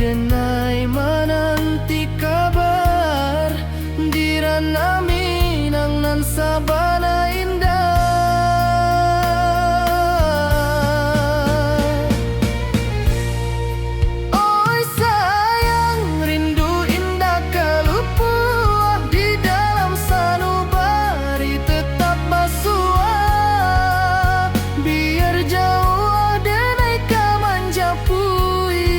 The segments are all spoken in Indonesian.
denai menanti kabar dirana minang nan sabana indah. Oi sayang rindu indah kalupuah di dalam sanubari tetap basua biar jauh denai kamanjapui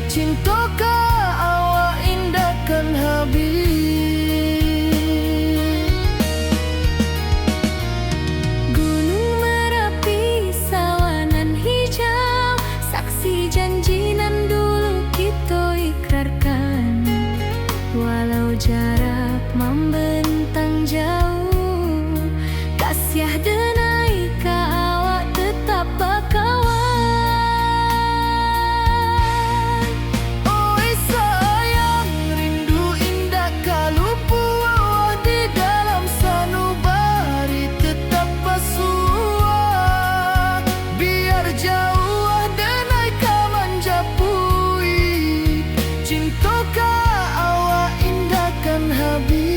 cinta ka awak indah kan habis. Gunung Merapi sawanan hijau saksi janji nan dulu kita ikrarkan walau jarak membentang jauh kasiah denai ka awak tetap bakawan. Oi sayang rindu indah kalupuah di dalam sanubari tetap basua biar jauh denai kamanjapui cinta ka awak indah kan habis.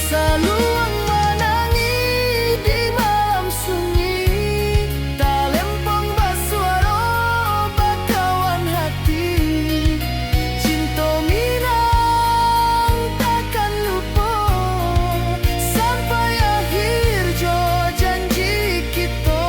Saluang menangi di malam sunyi talempong basuaro bakawan hati cinta minang takkan lupa sampai akhir jo janji kita.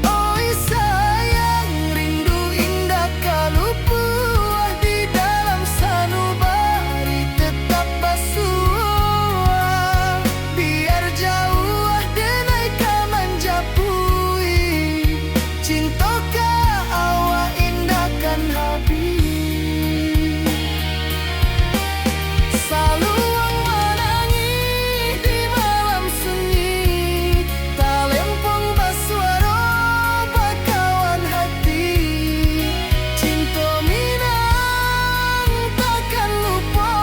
Oi sayang rindu indah kalupuah di dalam sanubari tetap basua biar jauh denai kamanjapui cinta ka awak indah kan habis. Saluang menangi di malam sunyi talempong basuaro bakawan hati cinta minang takkan lupa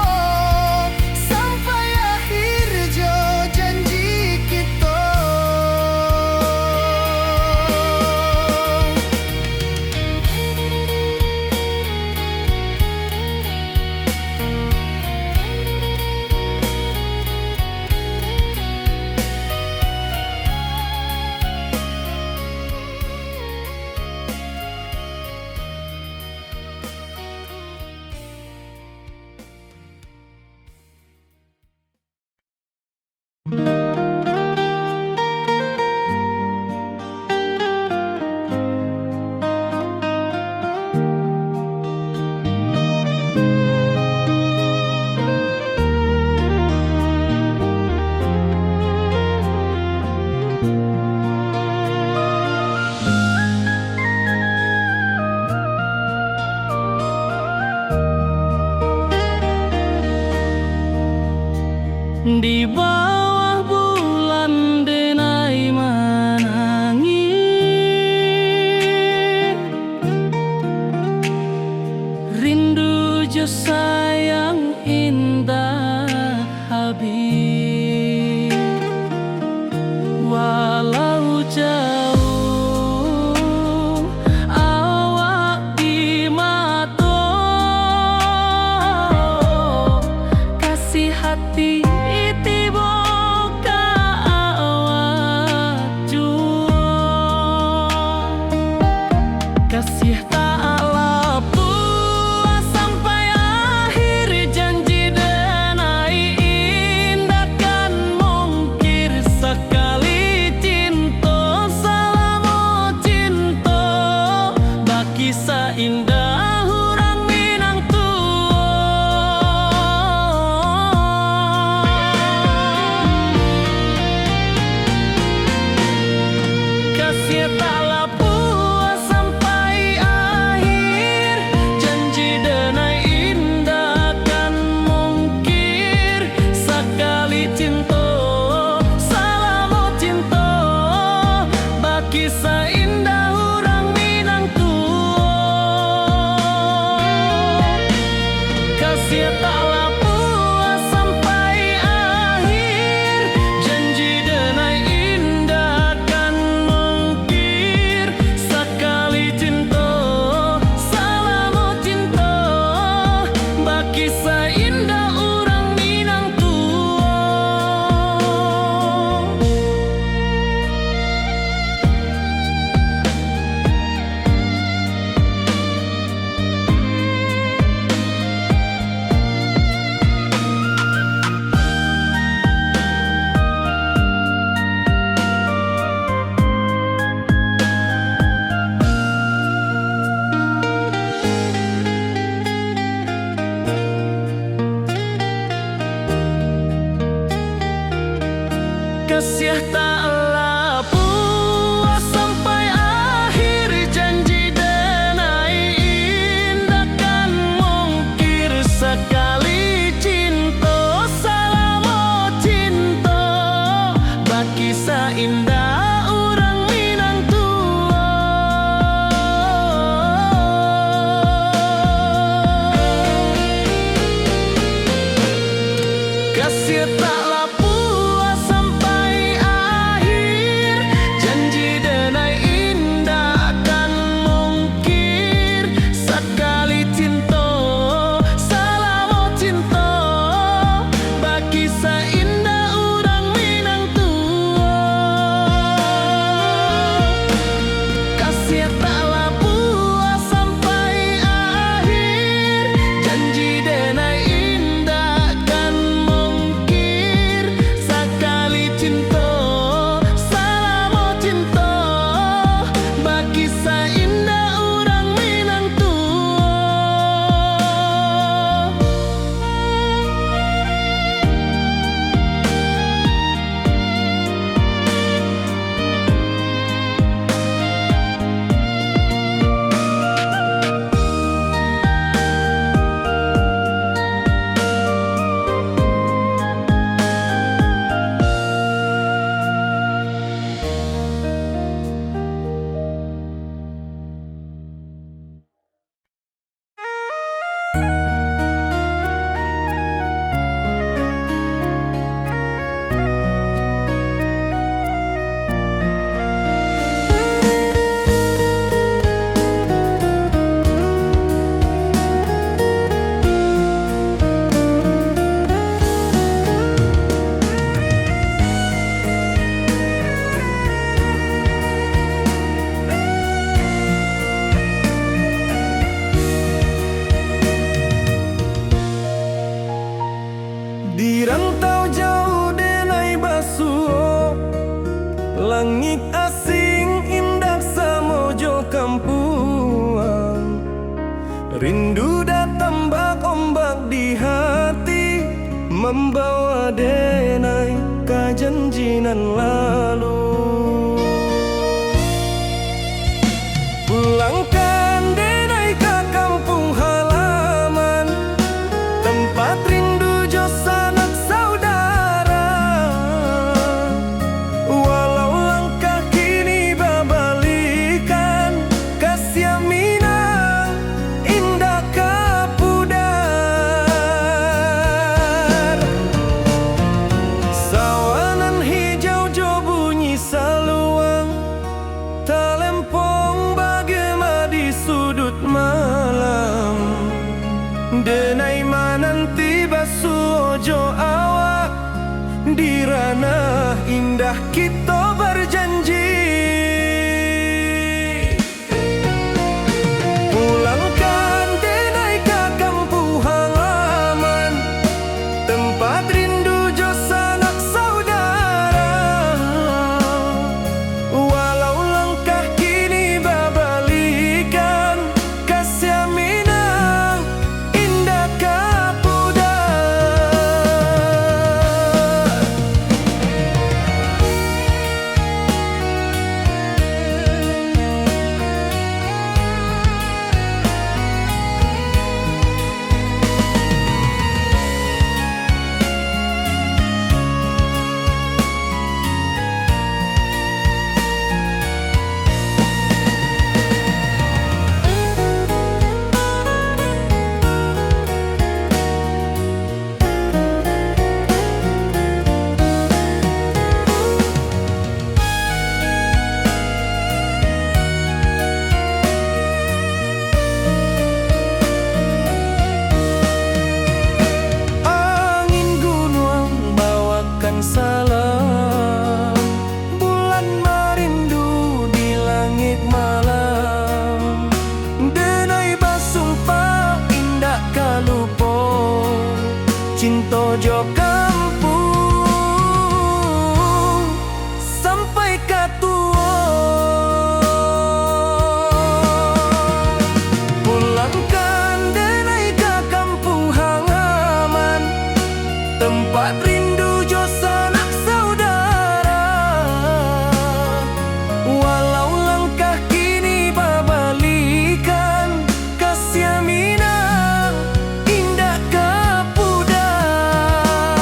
sampai akhir jo janji kita. Di bawah bulan denai menangi rindu jo sayang indah habis walau jauh awak di mata kasih hati tiba ka awak jua kasih tak lapuah sampai akhir janji dan kasih taklah puas sampai akhir, janji denai indah kan mungkir. Sekali cinta, salamo cinta, baki seindah orang Minang tua. Kasih taklah puas sampai akhir, janji denai indah kan mungkir. Sekali cinta, salamo cinta, baki seindah orang Minang tua. Kasih taklah puas sampai akhir, janji denai indah kan mungkir. Sekali cinta, salamo cinta, baki seindah orang Minang tua. Kasih taklah puas sampai akhir, janji denai indah kan mungkir. Sekali cinta, salamo cinta, baki seindah orang Minang tua. Di rantau jauh denai basuh, langit asing indah samojo kampuang. Rindu datang bak ombak di hati, membawa denai ke janjinan lalu. Pulangkan denai ke kampung halaman, tempat rindu jo sanak saudara. Walau langkah kini babalikan, kasih Minang indah kapudar. Sawanan hijau jo bunyi cinta jo kampung sampai katua. Pulangkan denai ke kampung halaman, tempat rindu jo sanak saudara. Walau langkah kini babalikan, Kasia Minang indah ke pudar.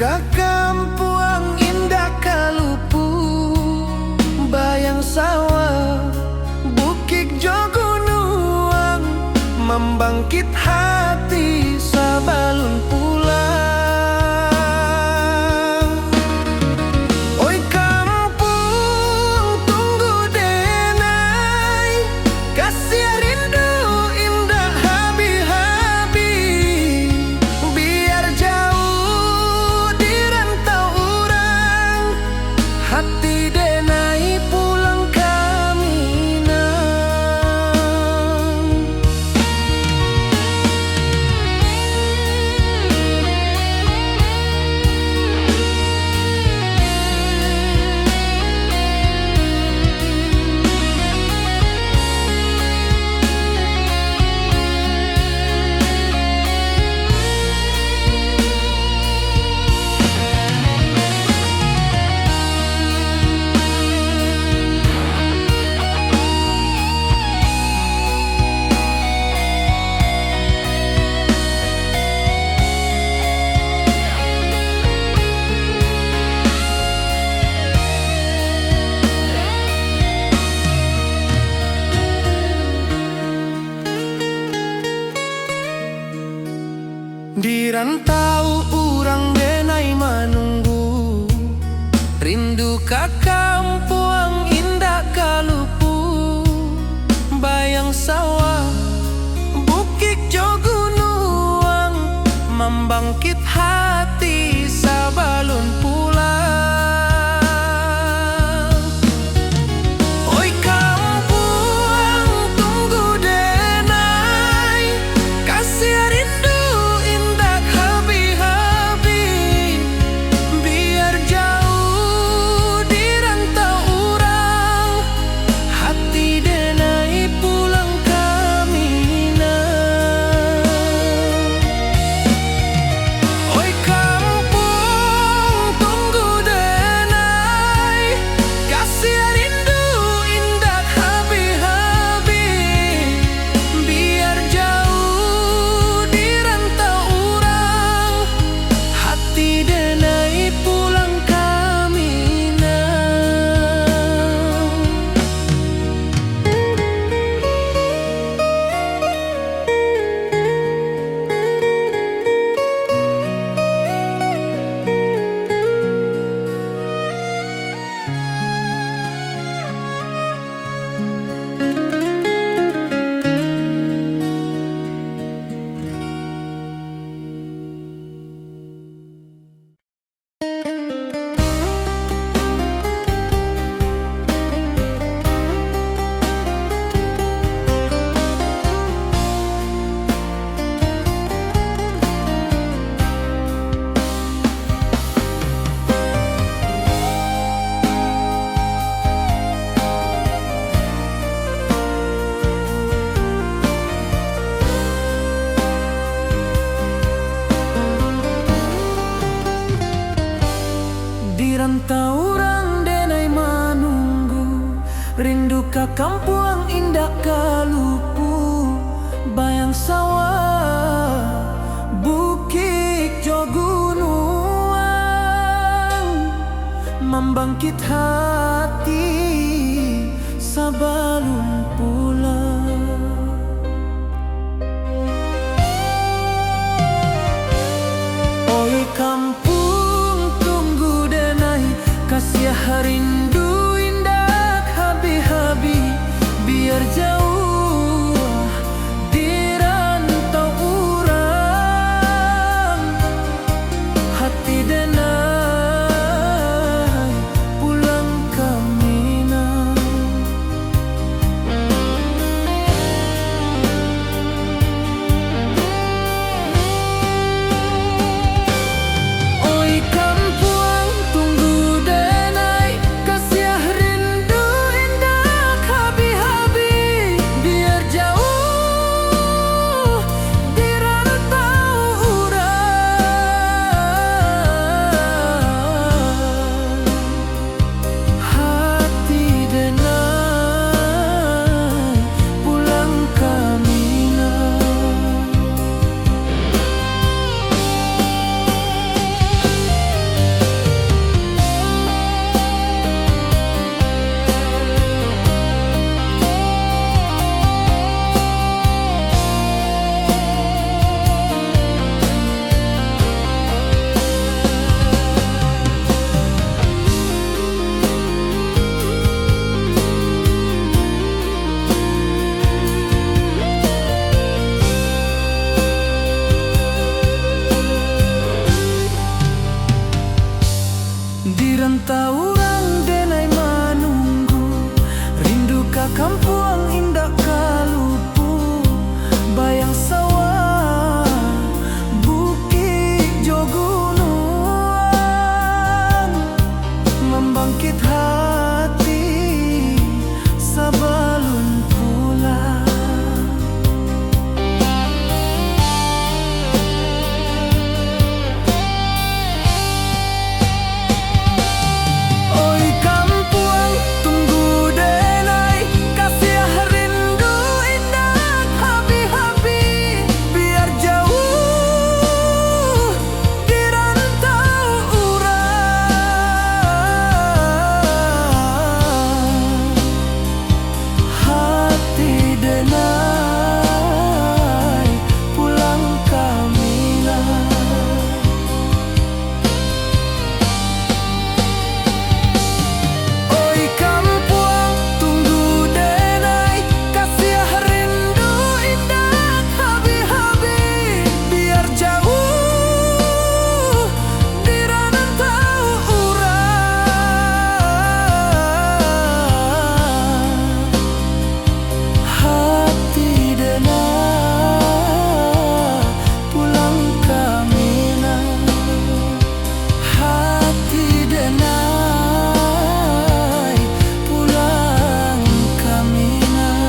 ka kampuang indah kalupu, bayang sawah, bukit jo gunung, membangkit hati sabalun pulang. Oi kampung tunggu denai, kasih rindu indah habi-habi, biar jauh di rantau orang, hati denai pulang ke Minang. Di rantau urang denai manunggu, rindu ka kampuang indah kalupu, bayang sawah, bukit jo gunung, membangkit hati sabalun pulang. Oi kampuang tunggu denai, kasih rindu indah habi-habi, biar jauh di rantau urang, hati denai pulang ke Minang. Oi kampung tunggu denai, kasih rindu indah habi-habi, biar jauh di rantau urang, hati denai pulang ke Minang. Di rantau urang denai manunggu, rindu ka kampuang indah kalupu, bayang sawah, bukit jo gunung, membangkit hati sabalun pulang. Oi kampung tunggu denai, kasih rindu indah habi-habi, biar jauh di rantau urang, hati denai pulang ke Minang. Oi kampuang tunggu denai, kasih rindu indah habi-habi, biar jauh di rantau urang, Taurang denai manunggu, rindu ka kampuang indah kalupu, bayang sawah bukit jo gunung, membangkit hati sabalun pulang. Oi kampuang tunggu denai, kasih rindu indah habi-habi, biar jauh di rantau urang. Hati denai pulang kamilah. Oi kampuang tunggu denai, kasih rindu indah habi-habi, biar jauh di rantau urang. Hati denai pulang kamilah. Hati denai pulang kamilah.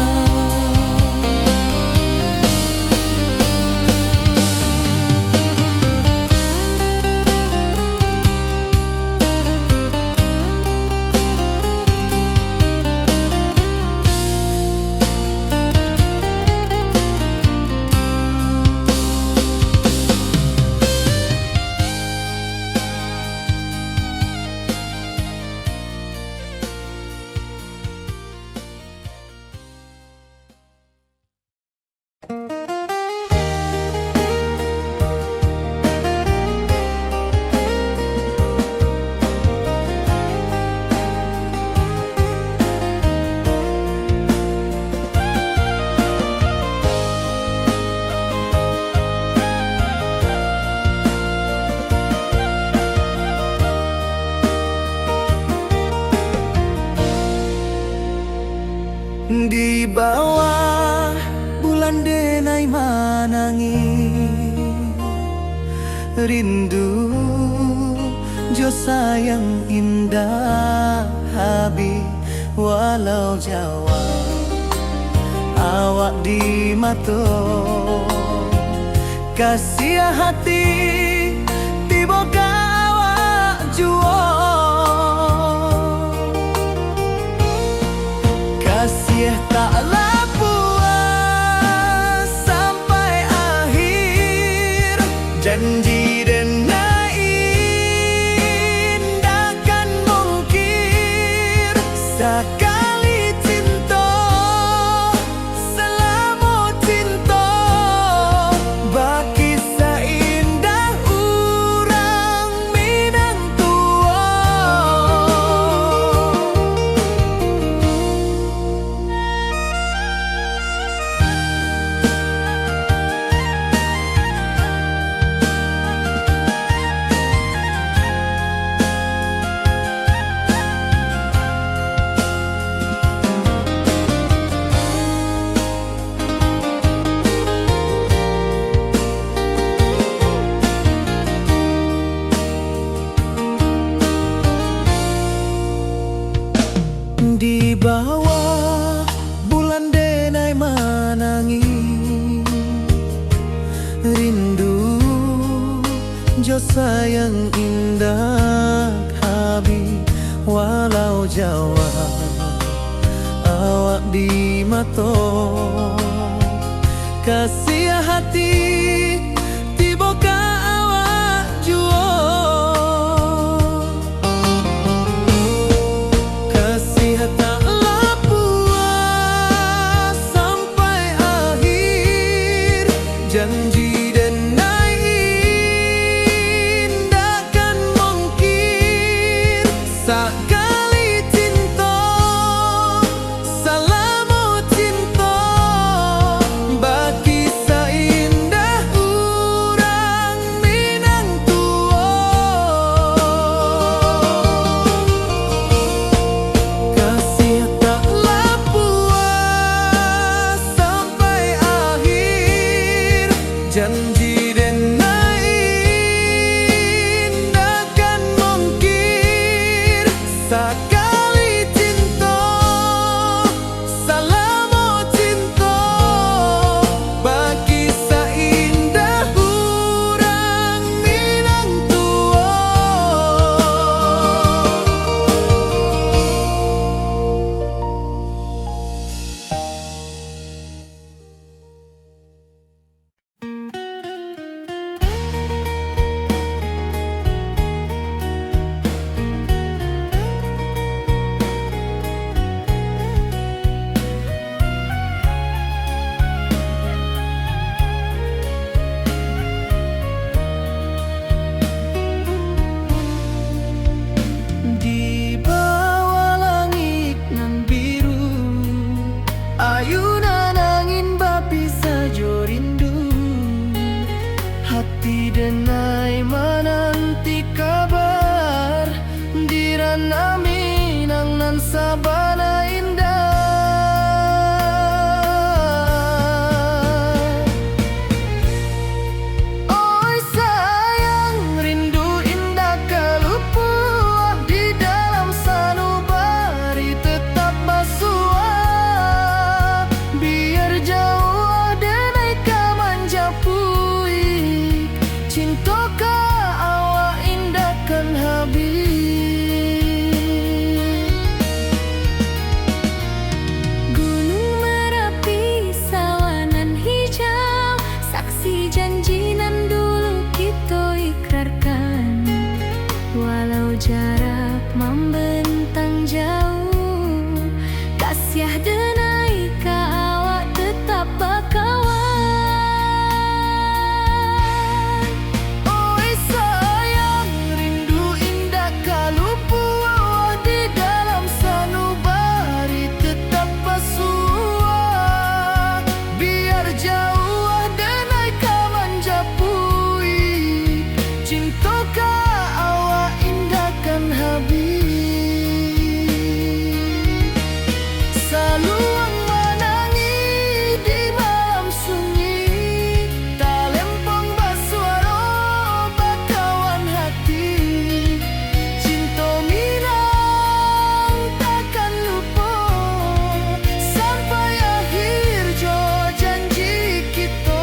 Di bawah bulan denai manangi, rindu jo sayang indah habi, walau Jawa awak di mato, kasih hati tiba ka awak juo. Kasih taklah puas sampai akhir, janji denai indah kan mungkir, sekali cinta selama cinta, baki seindah urang Minang tua. Di bawah bulan denai manangi, rindu jo sayang indah habi, walau Jawa awak di mato, kasih hati tiba ka awak juo. Kasih taklah puas sampai akhir, janji denai indah kan mungkir, sekali cinta selama cinta, baki seindah urang Minang tua. sakali cinta salamo cinta bagi saindah urang Minang tua. Di bawah langit nan biru, ayunan angin bapisa jo rindu. Hati denai menanti kabar di ranah Minang nan sabana indah. Oi sayang, rindu indah kelupuah di dalam sanubari tetap basuah. Biar jauh denai kamanja puik, cinta ka awak indah kan habis. Gunung Merapi sawanan hijau, saksi janji nan dulu kita ikrarkan. Walau jarak membentang jauh, kasih denai ka awak tetap bakawan. Oi sayang, rindu indah kalupuah di dalam sanubari tetap basuah. Biar jauh denai kamanja puik, cinta ka awak indah kan habis. Saluang menangi di malam sunyi, talempong basuara bakawan hati. Cinta Minang takkan lupa sampai akhir jo janji kita.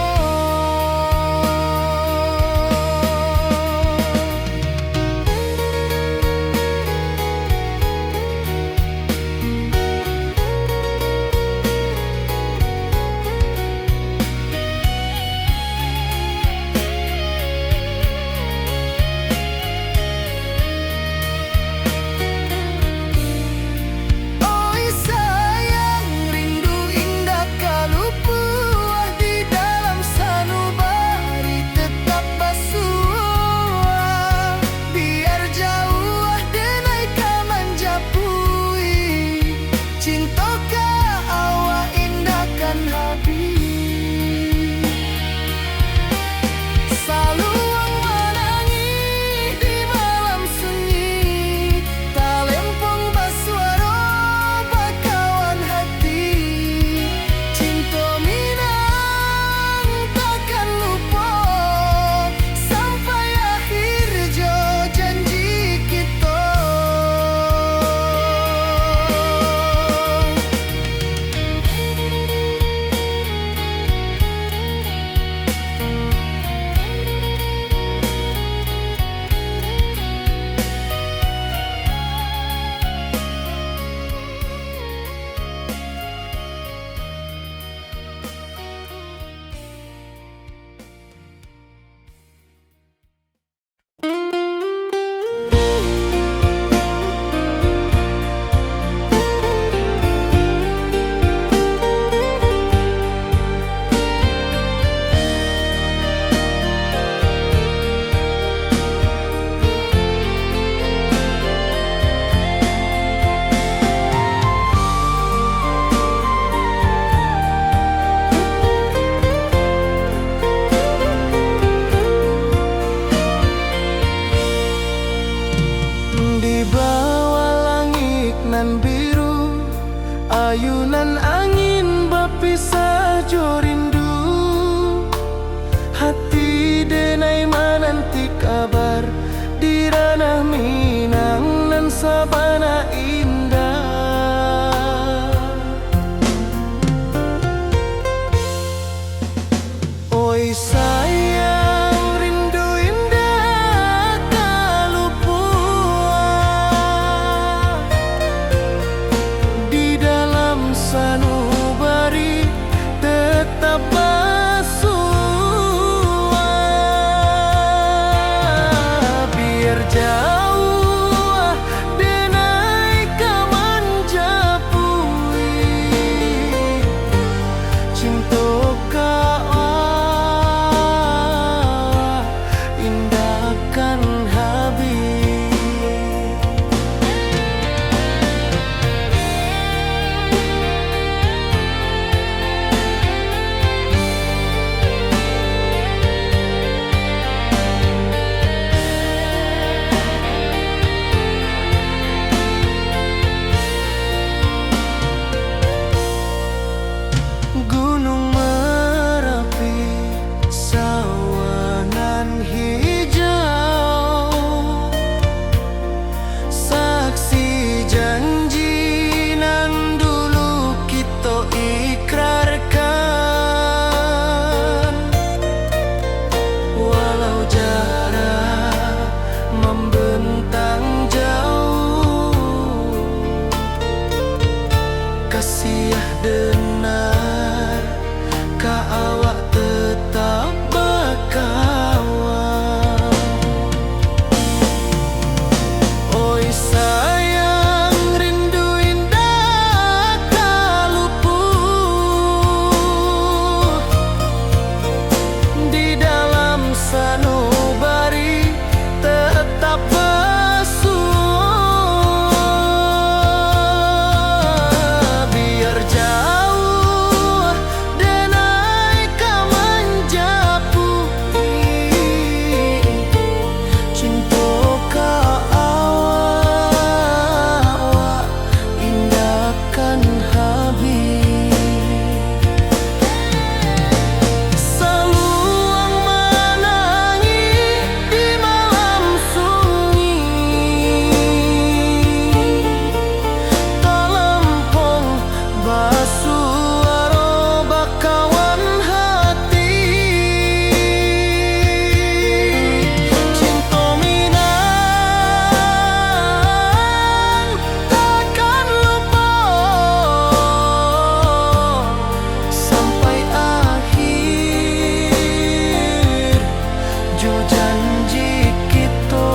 Oi sayang, rindu indah kalupuah di dalam sanubari tetap basuah. Biar jauh denai kamanja puik, cinta ka awak indah kan habis. Saluang menangi di malam sunyi, talempong basuara bakawan hati. Cinta Minang takkan lupa sampai akhir jo janji kita. Di bawah langit nan biru, ayunan angin bapisa jo rindu. Hati denai menanti kabar di ranah Minang nan sabana jauh denai kamanjapui cinta indahkan habis. Gunung Merapi, sawanan hijau, saksi janji nan dulu kita ikrarkan. Walau jarak membentang jauh, kasih denar ka awak tetap berkawan. Oi sayang, rindu indah tak luput di dalam sanubari tetap basuh. Biar jauh denai kamanjapui cinta ka awak indahkan habis. Saluang menangis di malam sunyi, talempong basuh aroba kawan hati. Cinta Minang takkan lupa sampai akhir ju janji kita.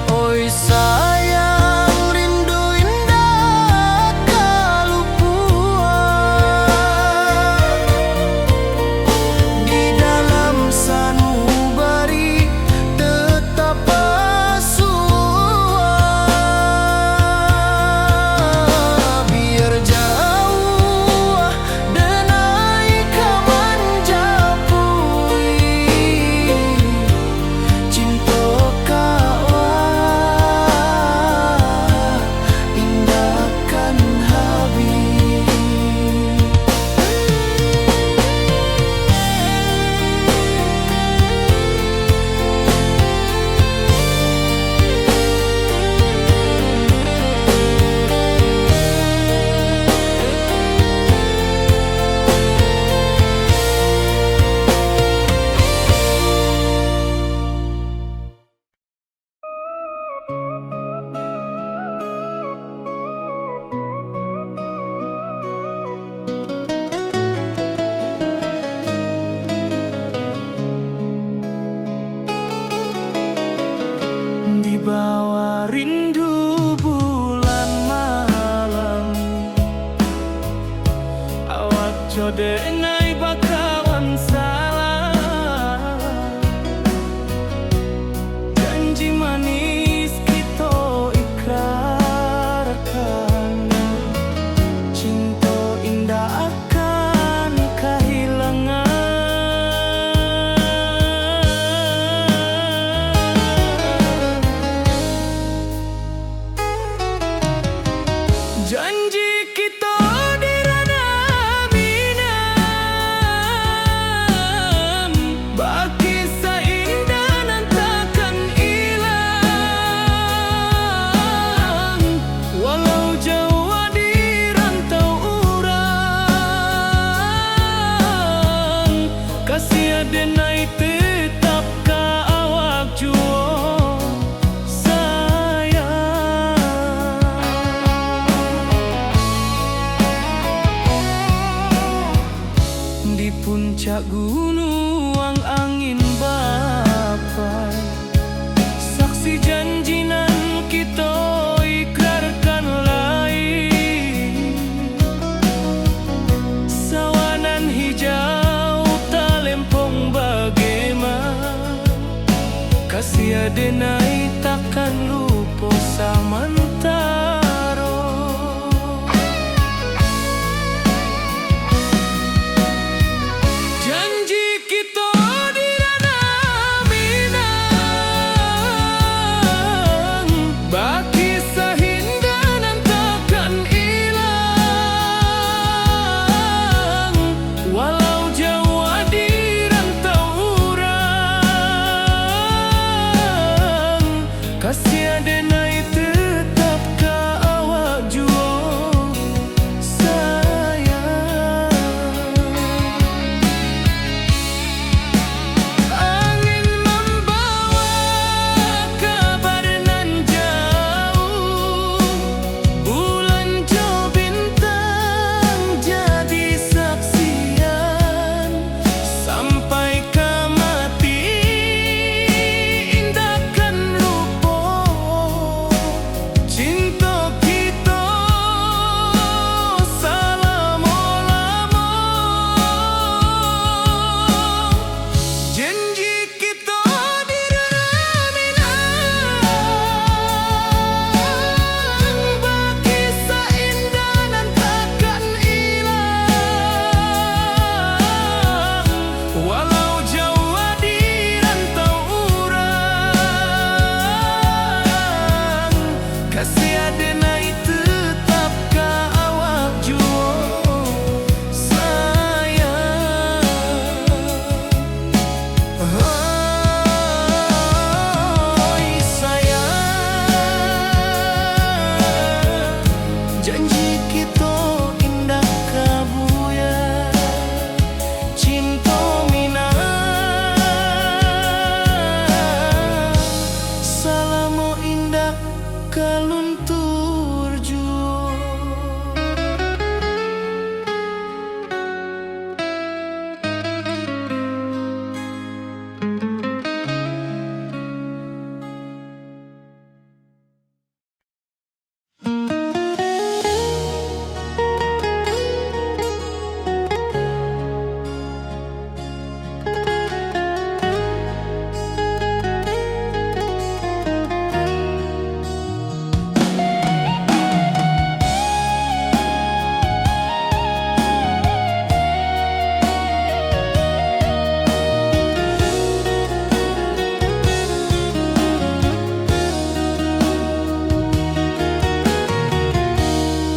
Oi sayang, rindu indah kalupuan di dalam sanubari tetap basuh. Biar jauh denai kamanjapui cinta indahkan habis. Di bawah rindu bulan malam, awak codengai bakawan salah. Janji manis kita ikrarkan, cinta indah akan kehilangan. Janji kita di ranah bina, Kasih denai takkan lupa samantaro. Janji kita di ranah Minang, baki sahindanan takkan hilang. Walau jauh di rantau urang, kasih denai tetap ka awak jua sayang. Angin membawa kabar nan jauh, bulan jo bintang jadi saksian. Sampai ke mati indahkan lupa cinta kita selama-lama. Janji kita di ranah Minang, baki seindah dan takkan hilang. Walau jauh di rantau urang, kasih denai tetap ka awak jua sayang. Oi sayang, janji kita indah kabuya, cinta Minang selama indah kaluntur jua.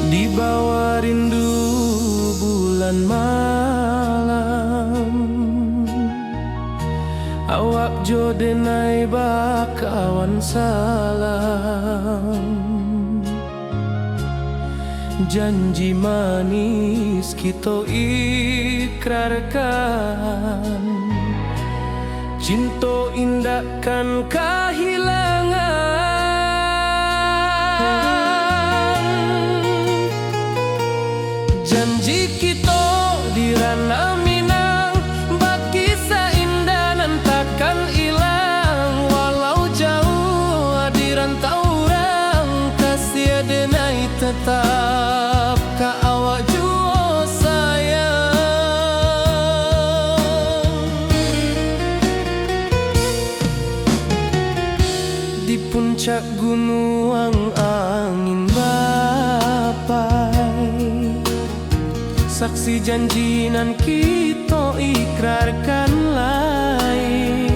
Di bawah rindu bulan malam, awak jo denai bakawan salam. Janji manis kita ikrarkan, cinta indahkan kehilangan. Janji kita di ranah Minang, baki seindah nan takkan hilang. Walau jauh di rantau urang, kasih denai tetap ka awak jua sayang. Di puncak gunung angin bapai, saksi janji nan kita ikrarkan lain.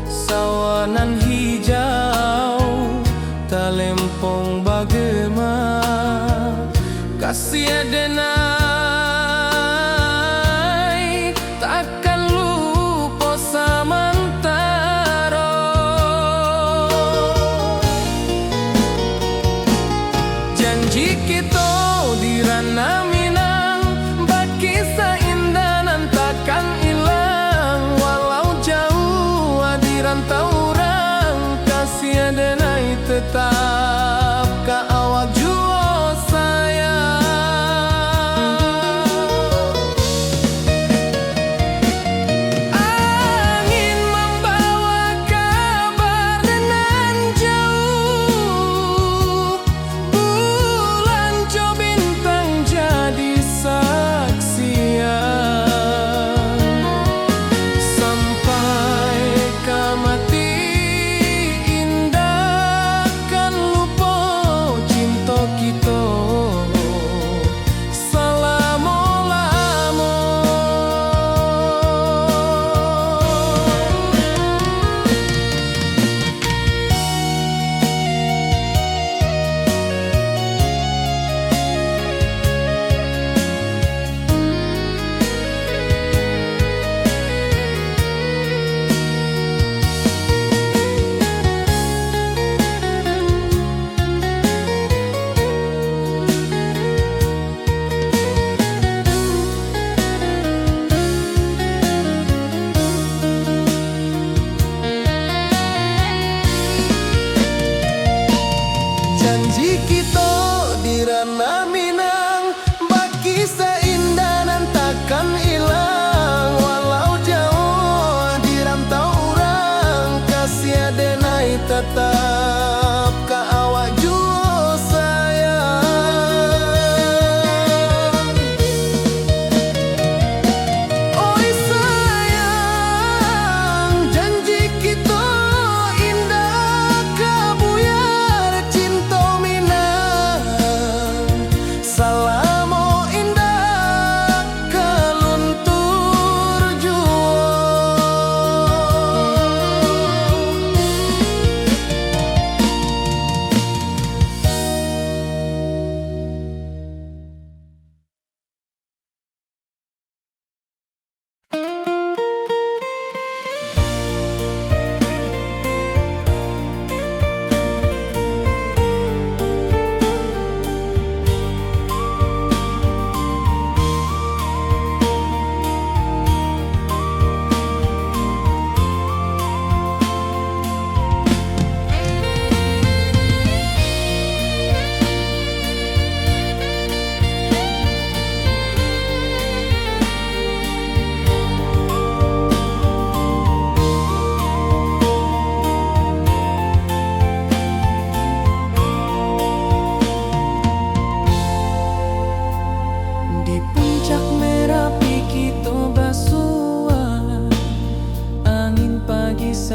Sawanan hijau talempong bagema, kasih denai takkan lupa samantaro. Janji kita di ranah Minang, baki seindah nan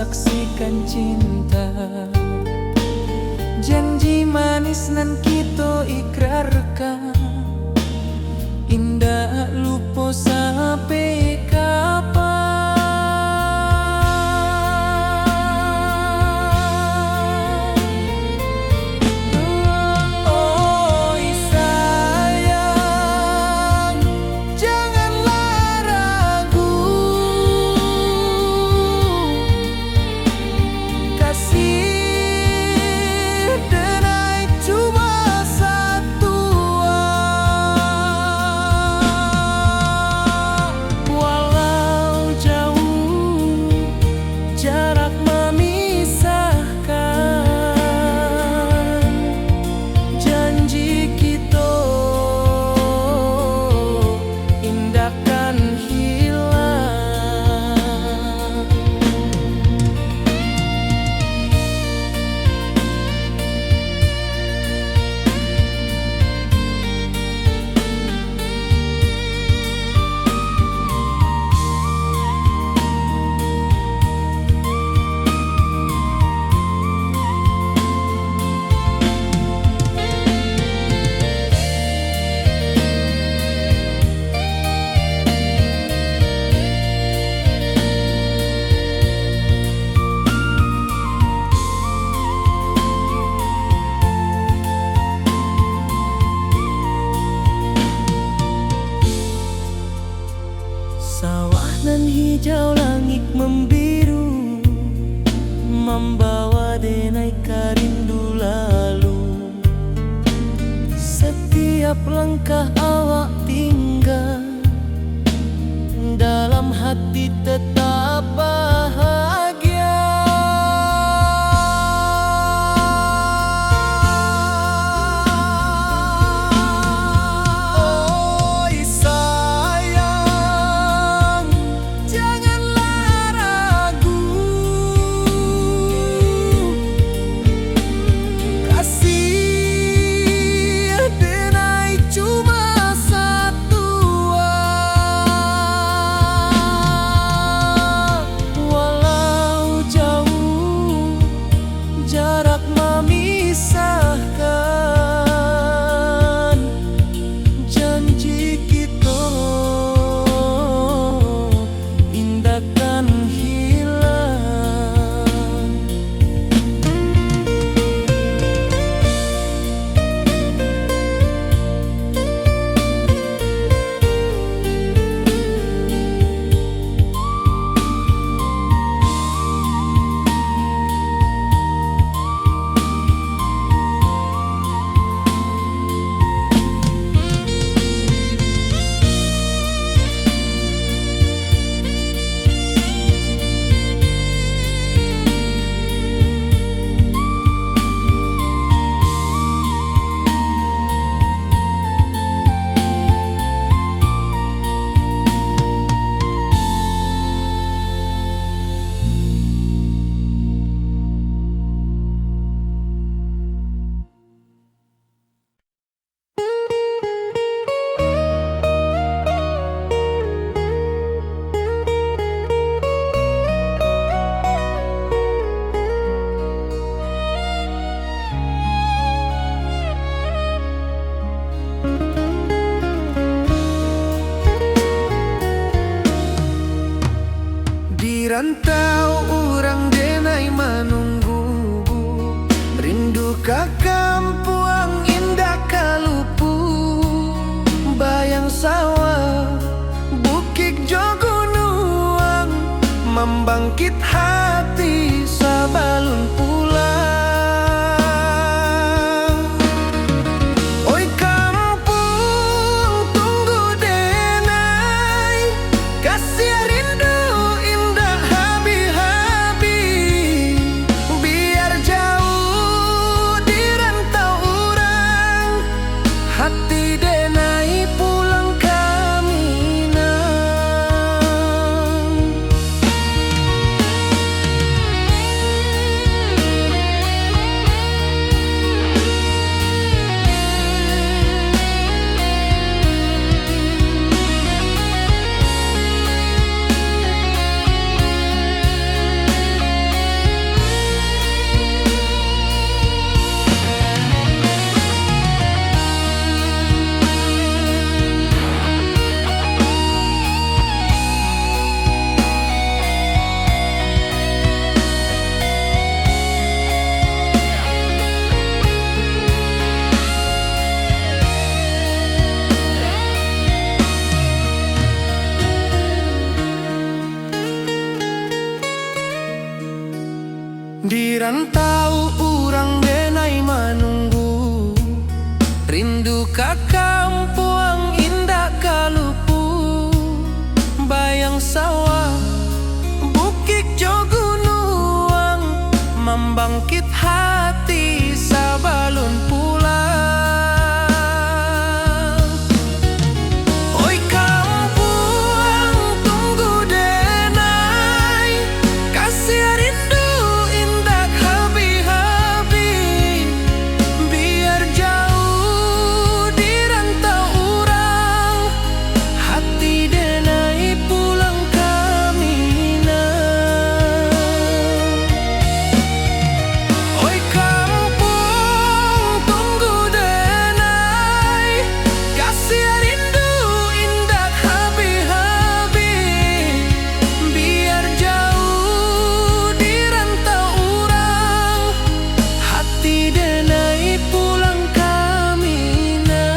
saksikan cinta. Janji manis nan kita ikrarkan, indah lupa sampai kapan. Oi sayang, janganlah ragu, kasih denai cuma satu. Walau jauh jarak memisahkan, janji kita indahkan hilang. Sawah nan hijau, langit membiru, membawa denai karindu lalu. Setiap langkah awak tinggal, dalam hati tetap bahagia. Oi sayang, janganlah ragu, kasih denai cuma satu. Walau jauh jarak memisahkan, janji kita indahkan hilang. Di rantau orang denai menunggu, rindu ka kampung indah kalupu. Bayang sawah bukit jogonuang, membangkit hati sabalun pulang. Oi kampung tunggu denai, kasih rindu indah habi-habi. Biar jauh di rantau orang, hati denai pulang ke Minang. Di rantau urang denai manunggu, rindu ka kampung indah kalupu. Bayang sawah, bukit jo gunung, membangkit hati sabalun pulang. Oi kampung tunggu denai, kasih rindu indah habi-habi. Biar jauh di rantau urang, hati denai pulang kamina. Oi kampung tunggu denai, kasih rindu indah habi-habi. Biar jauh di rantau urang, hati denai pulang kamina.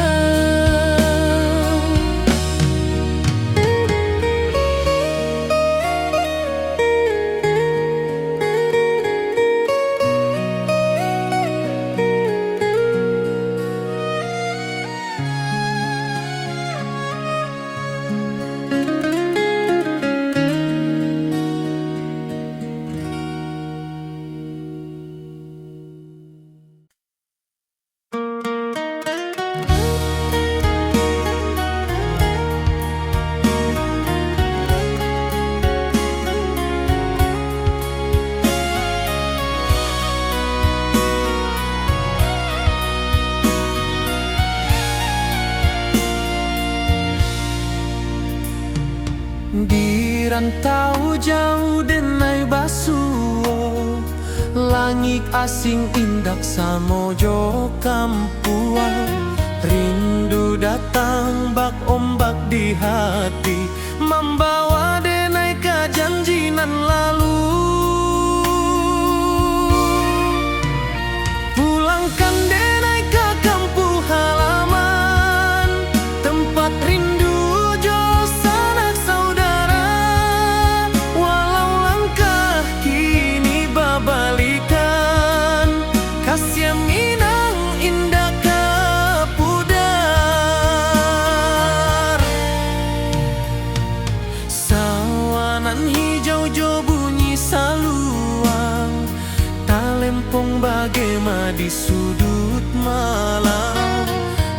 Di rantau jauh denai basuo, langit asing indak samojo kampuang. Rindu datang bak ombak di hati, membawa denai ke janji nan lalu. Pulangkan denai ke kampung halaman, tempat rindu jo sanak saudara. Walau langkah kini babalikan, kasih minang indah ke pudar. Sawanan hijau jo bunyi saluang, talempong bagema di sudut malam.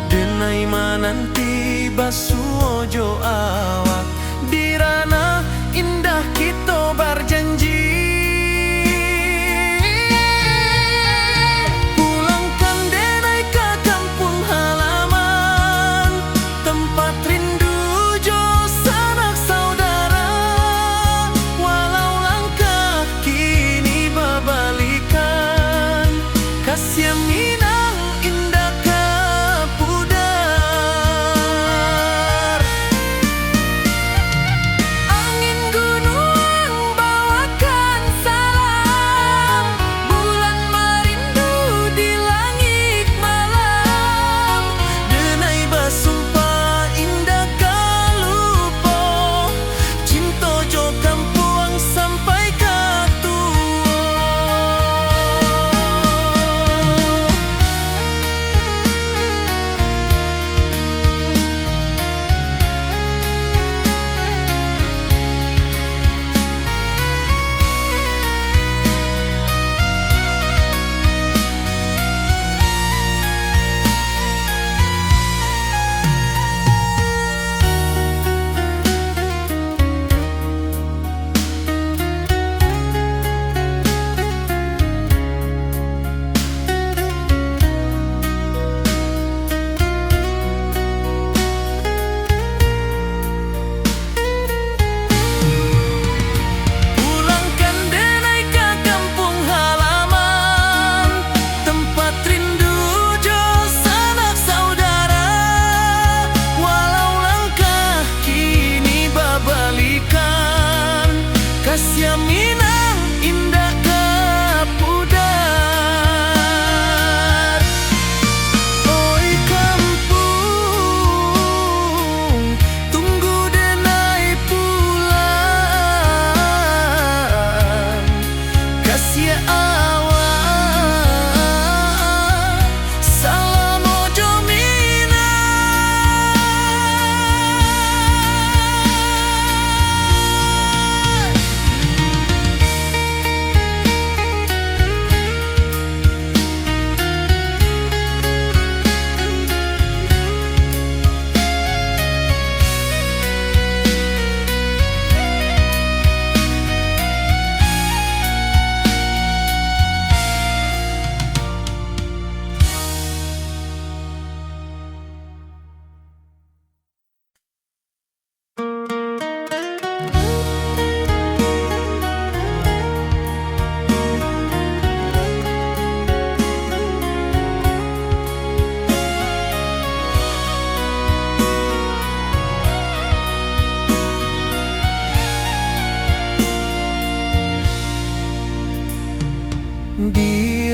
Denai mananti basuo jo awak, di ranah indah kita berjanji. Pulangkan denai ke kampung halaman, tempat rindu jo sanak saudara. Walau langkah kini babalikan, kasih minang indah ke pudar.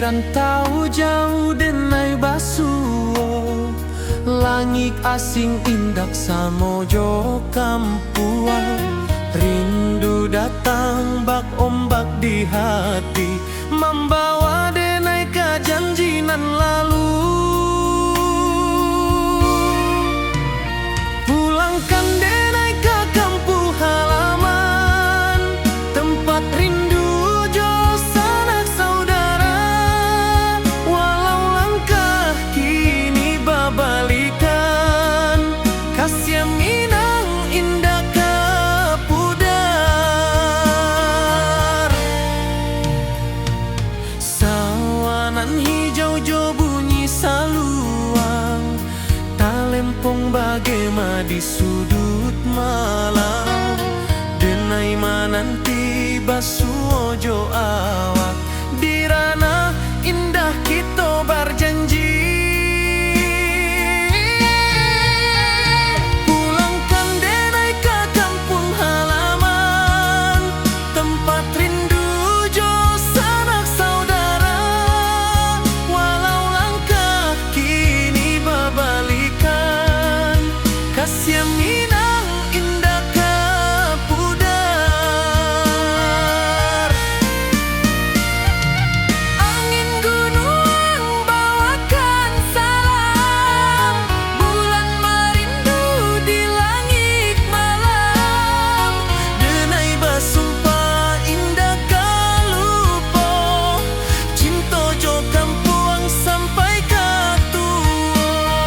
rantau jauh denai basuo, langit asing indak samojo kampuang. Rindu datang bak ombak di hati, membawa denai ke janjinan lalu. Pulangkan denai ke kampung halaman, tempat rindu jo sanak saudara. Walau langkah kini babalikan, kasih minang indah kapudar. Sawanan hijau jo bunyi saluang, talempong bagema di sudut malam. Denai mananti basuo jo awak, di ranah indah kita berjanji. Pulangkan denai ke kampung halaman, tempat rindu jo sanak saudara. Walau langkah kini babalikan, kasih minang indah kapudar. Angin gunung bawakan salam, bulan merindu di langit malam. Denai basumpah indah kalupo, cinta jo kampuang sampai katua.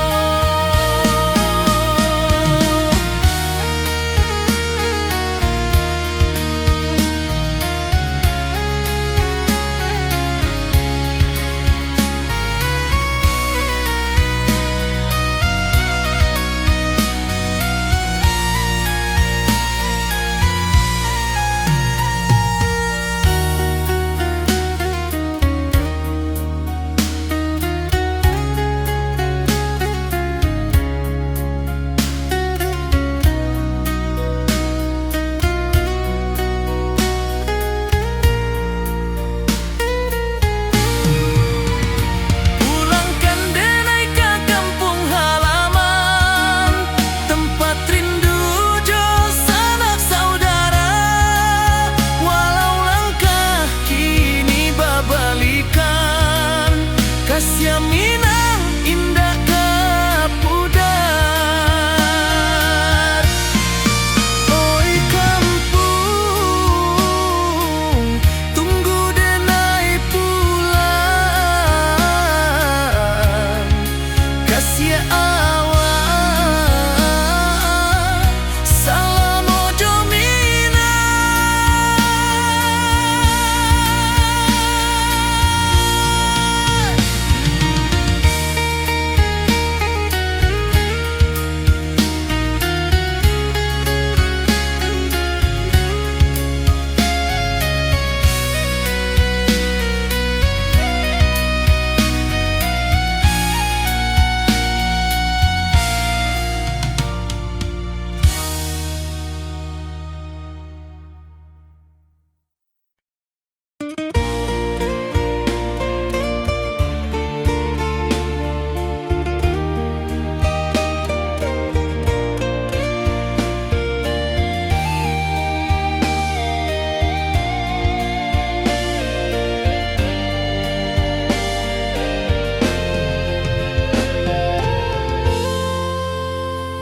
Pulangkan denai ke kampung halaman, tempat rindu jo sanak saudara. Walau langkah kini babalikan, kasih minang indah kapudar. Oi kampung, tunggu denai pulang. Kasih awak, salam ojo minang.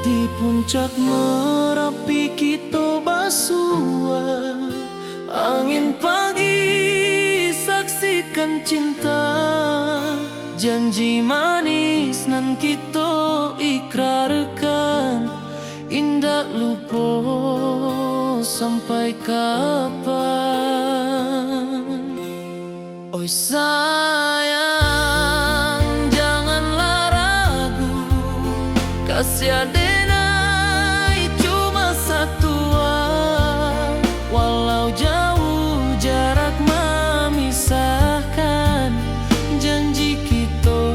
Di puncak Merapi kita basua, angin pagi saksikan cinta. Janji manis nan kita ikrarkan, indah lupa sampai kapan. Oi sayang, janganlah ragu, kasih denai cuma satu. Walau jauh jarak memisahkan, janji kita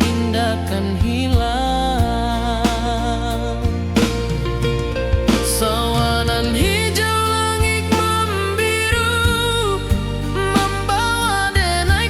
indah kan hilang. Sawanan hijau langit membiru, membawa denai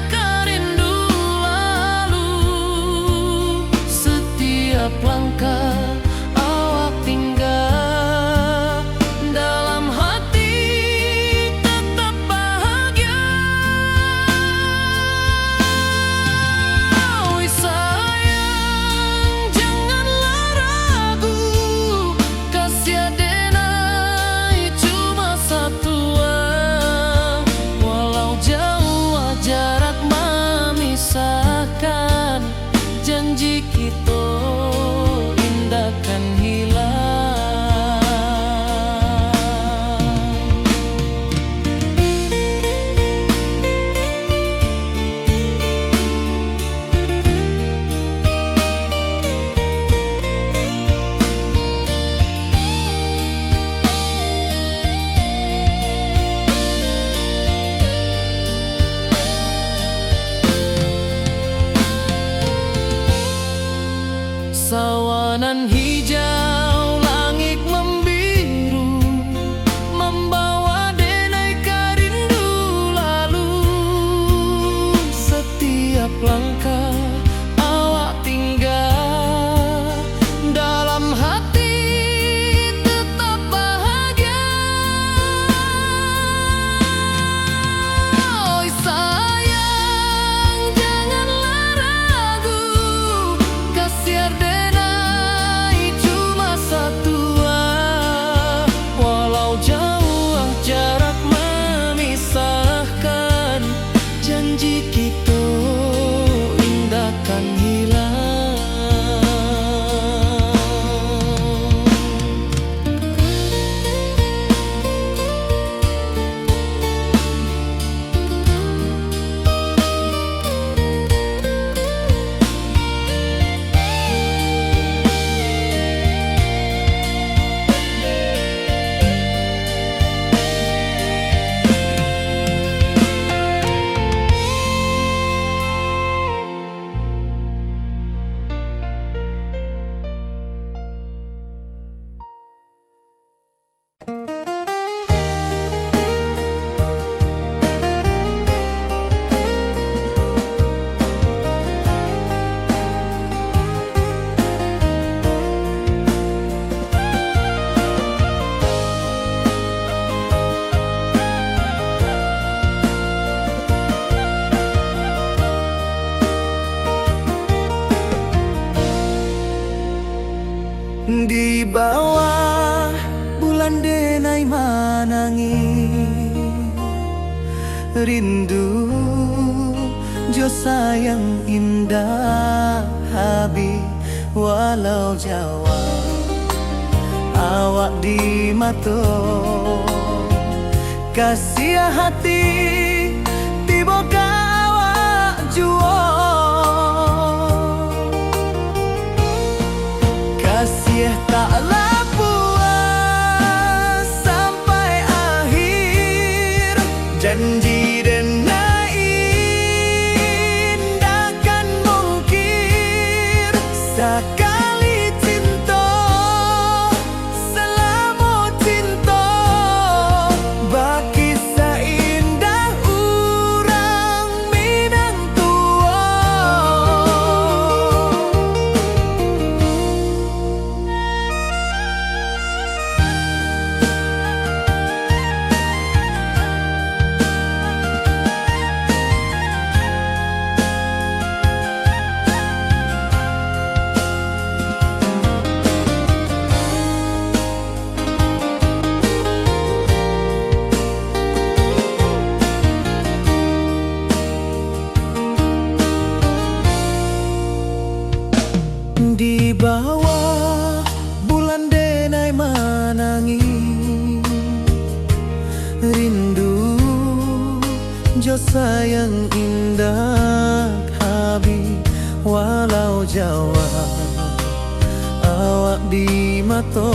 Hutan hijau, langit membiru, membawa denai rindu lalu. Setiap langkah awak tinggal, dalam hati tetap bahagia. Oi sayang, janganlah ragu, kasih denai cuma satu. Walau jauh jarak memisahkan, janji kita indahkan hilang. Di bawah bulan denai manangi, rindu jo sayang indah habi. Walau Jawa awak di mato, kasih hati tiba ka awak juo. Kasih taklah puas sampai akhir, janji denai indahkan mungkir. Sekali cinta selama cinta, baki seindah urang Minang tua. Di bawah bulan denai manangi, rindu jo sayang indah habi. Walau Jawa awak di mato,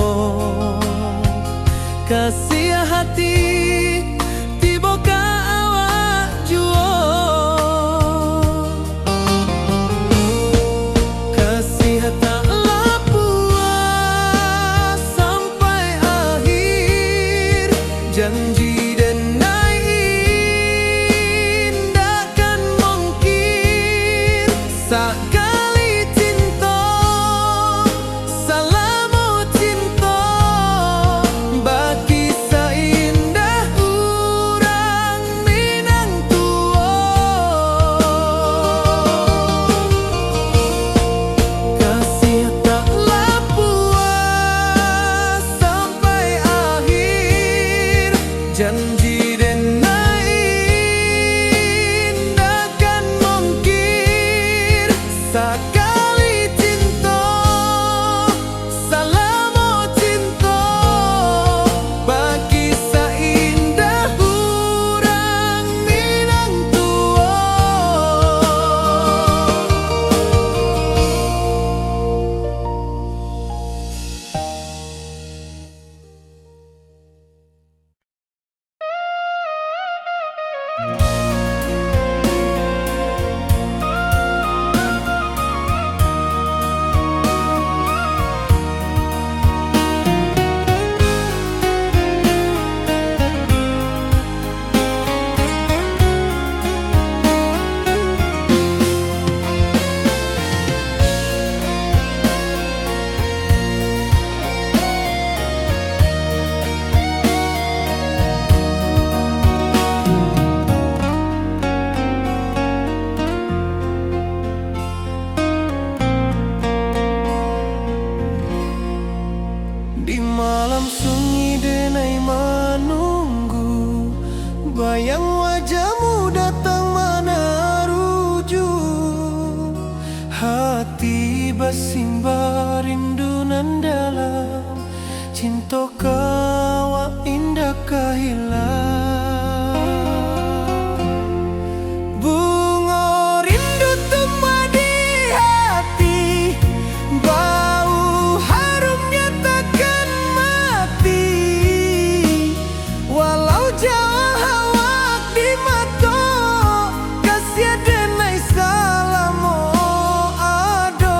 kasih hati tiba ka awak juo. Kasih taklah puas sampai akhir, janji denai indahkan mungkir. Sekali cinta selama cinta, baki seindah urang Minang tua. Kasih taklah puas sampai akhir, janji denai indahkan mungkir. Sekali cinta selama cinta, baki seindah urang Minang tua. basimba rindu nan dalam, cinta kawa indah kahilang. Bunga rindu tumbuh di hati, bau harumnya takkan mati. Walau jauh hawak di mata, kasih denai salamo ado.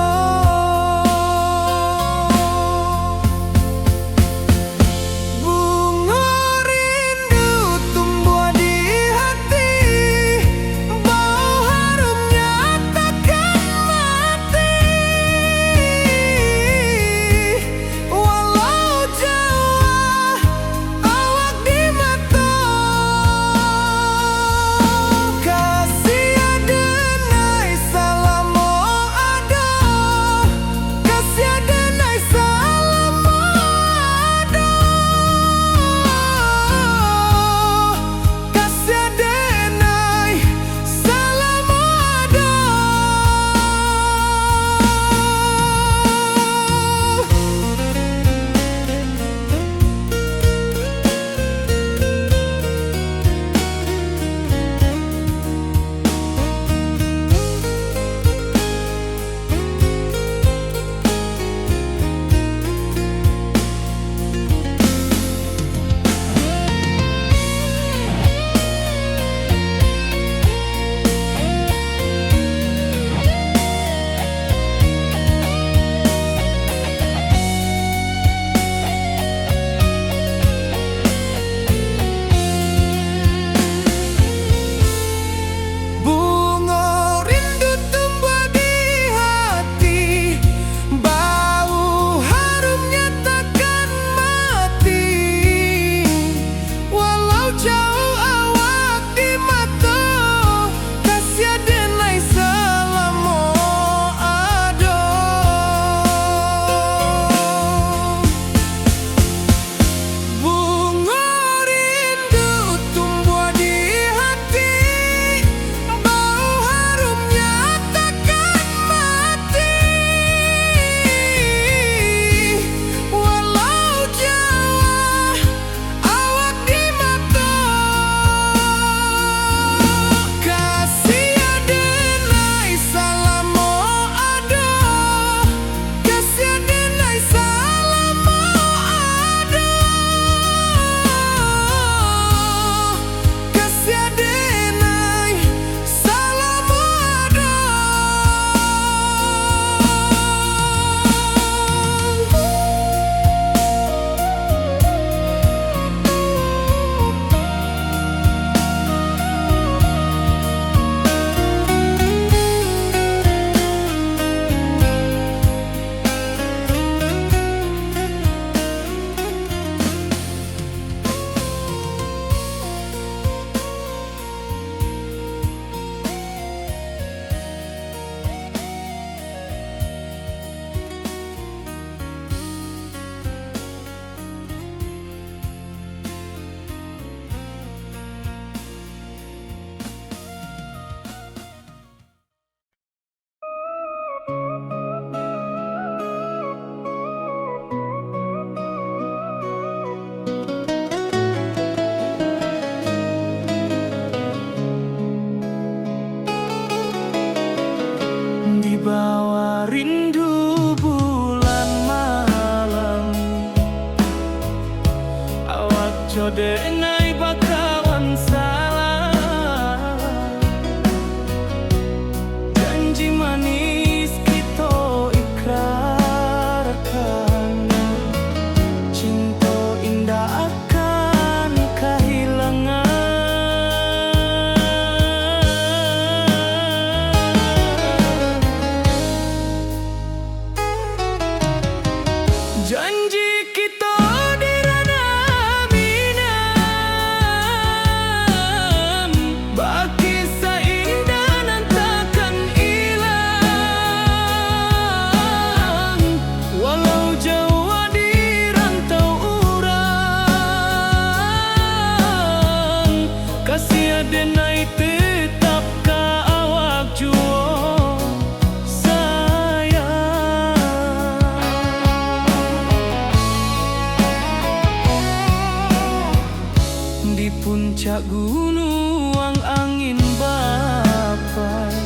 puncak gunung angin bapai,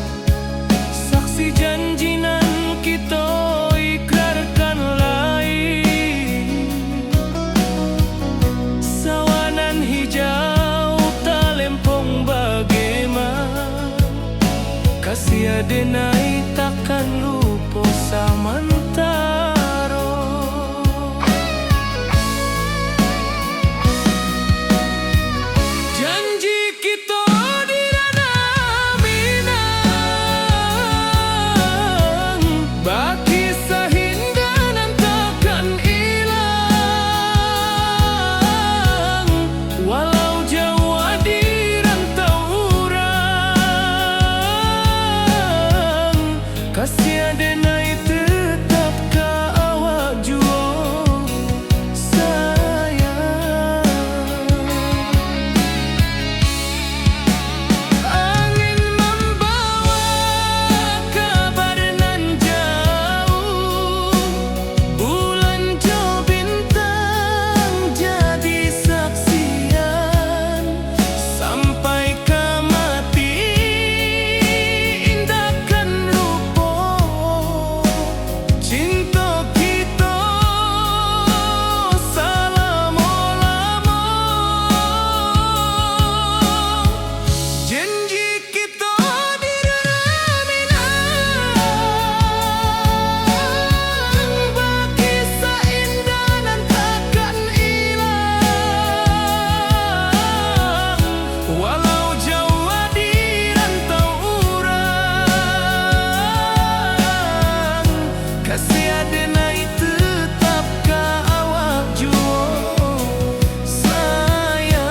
saksi janji nan kita ikrarkan lain. Sawanan hijau talempong bagaimana, kasih adenai takkan lupa samantara. Janji kita di ranah Minang, baki sahindanan takkan hilang. Walau jauh di rantau urang, kasih adenai tetap ka awak jua sayang. Angin membawa kabar nan jauh, bulan jo bintang jadi saksian. Sampai ke mati indahkan lupa cinta kita selama-lama. Janji kita di ranah Minang, baki seindah nan takkan hilang. Walau jauh di rantau urang, kasih adenai tetap ka awak jua sayang.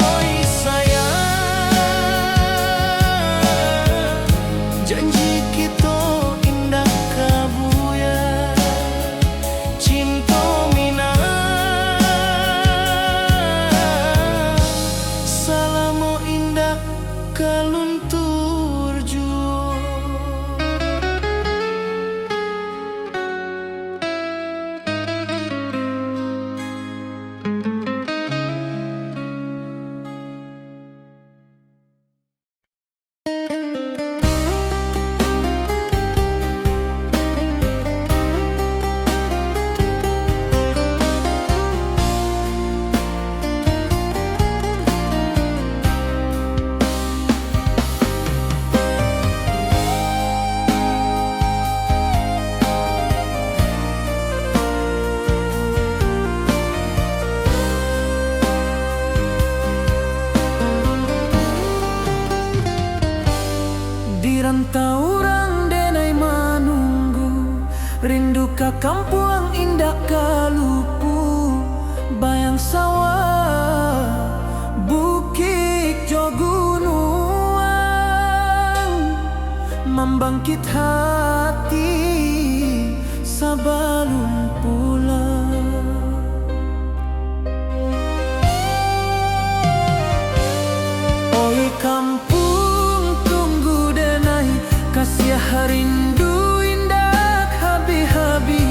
Oi sayang, janji kita indah kabuya, cinta Minang selama indah kaluntur jua. Di rantau urang denai manunggu, rindu ka kampung indah kalupu. Bayang sawah, bukit jo gunung, membangkit hati sabalun pulang. Oi kampung tunggu denai, kasih rindu indah habi-habi.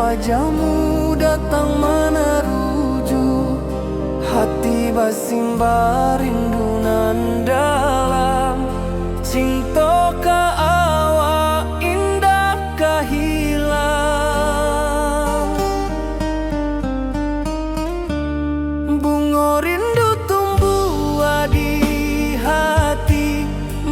wajahmu datang meneruju, hati basimba rindu nan dalam. Cinta ka awak indah ka hilang. Bunga rindu tumbuh di hati,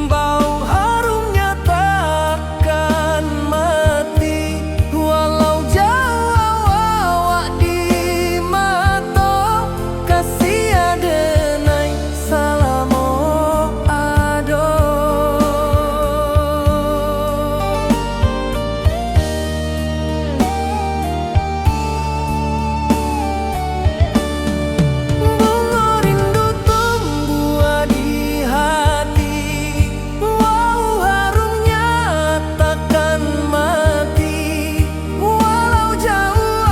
bau harumnya takkan mati. Walau jauh awak di mata, kasih adenai salamo ado. Bunga rindu tumbuh di hati, bau harumnya takkan mati. Walau jauh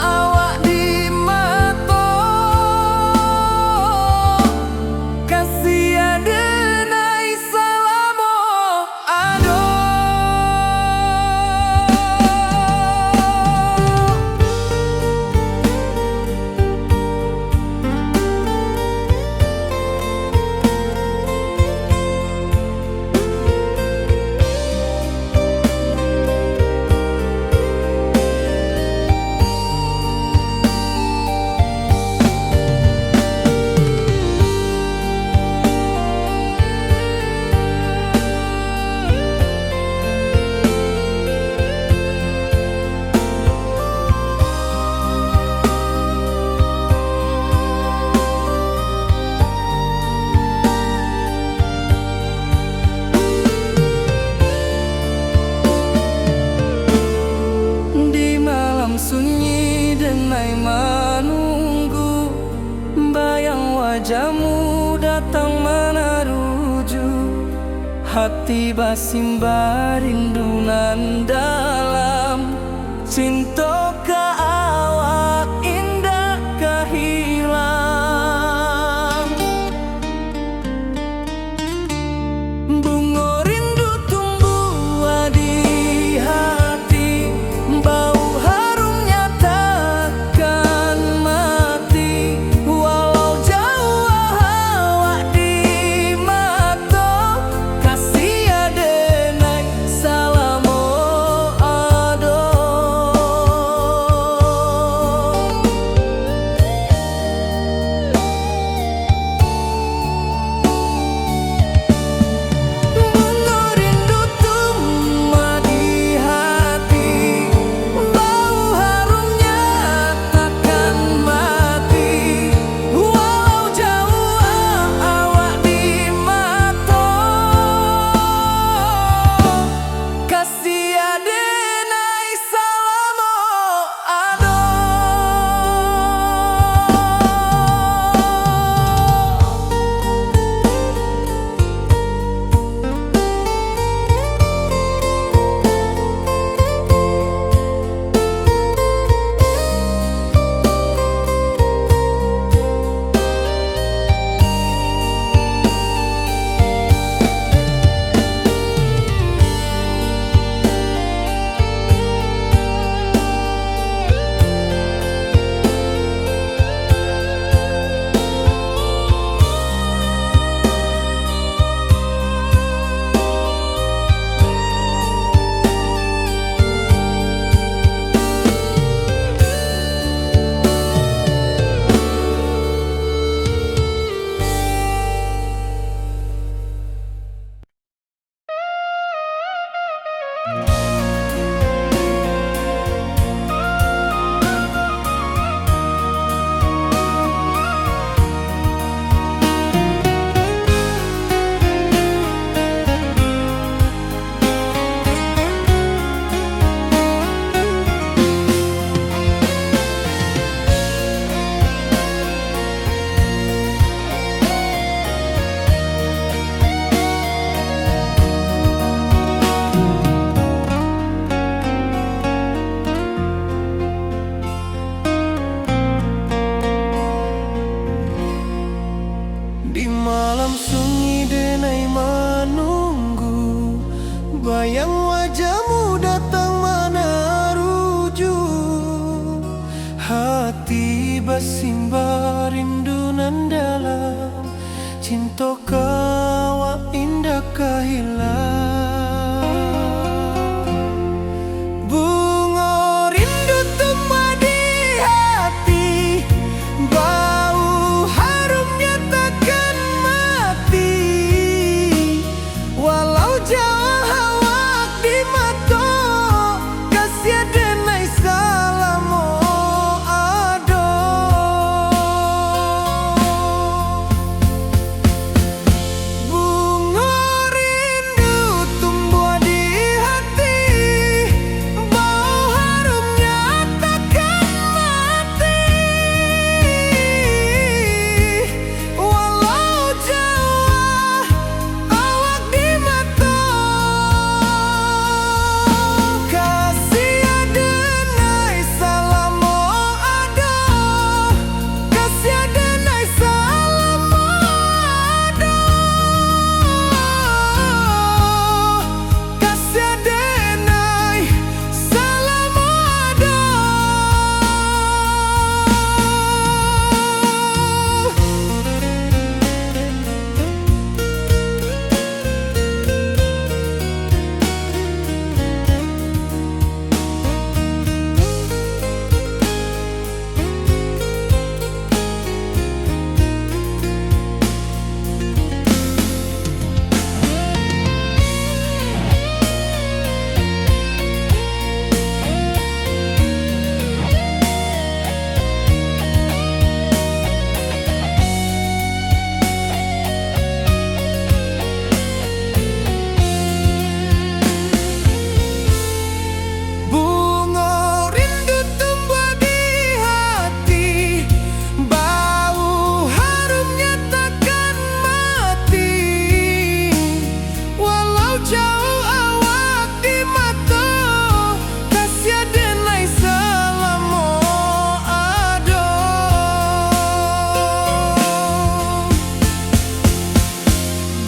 awak di mata, kasih adenai salamo ado. Di malam sunyi denai menunggu, bayang wajahmu datang meneruju, hati basimba rindu nan dalam. Cinta ka awak indah ka hilang. Bunga rindu tumbuh di hati, bau harumnya takkan mati. Walau jauh awak di mata, kasih adenai salamo ado. Bunga rindu tumbuh di hati, bau harumnya takkan mati. Walau jauh awak di mata, kasih adenai salamo ado. Bayang wajahmu datang meneruju, kasimba rindu nan dalam, cinta kawa indah kahilang. Bunga rindu tumbuh di hati, bau harumnya takkan mati. Walau jauh awak di mata, kasih denai salamo ado. Bunga rindu tumbuh di hati, bau harumnya takkan mati. Walau jauh awak di mata, kasih denai salamo ado, kasih denai salamo ado, kasih denai salamo ado. Bunga rindu tumbuh di hati, bau harumnya takkan mati. Walau jauh awak di mata, kasih denai salamo ado.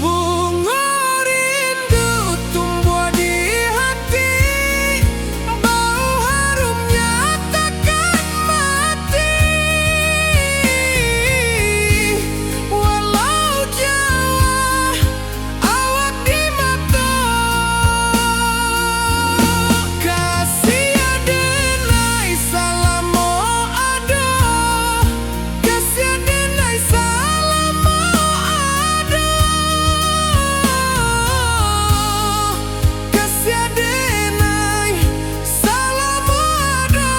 Bunga rindu tumbuh di hati, bau harumnya takkan mati. Walau jauh awak di mata, kasih denai salamo ado, kasih denai salamo ado, kasih denai salamo ado.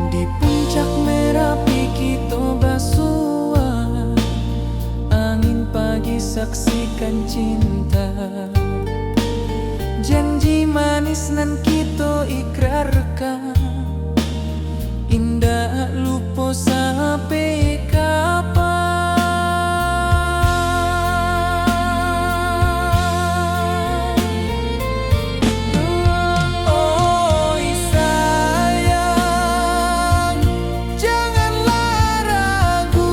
Di puncak Merapi kita basua, angin pagi saksikan cinta. Janji manis nan kita ikrarkan, indah lupa sampai kapan. Oi sayang, janganlah ragu.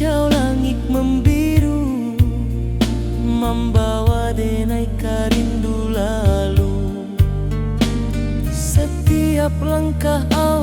hijau langit membiru, membawa denai rindu lalu. Setiap langkah awal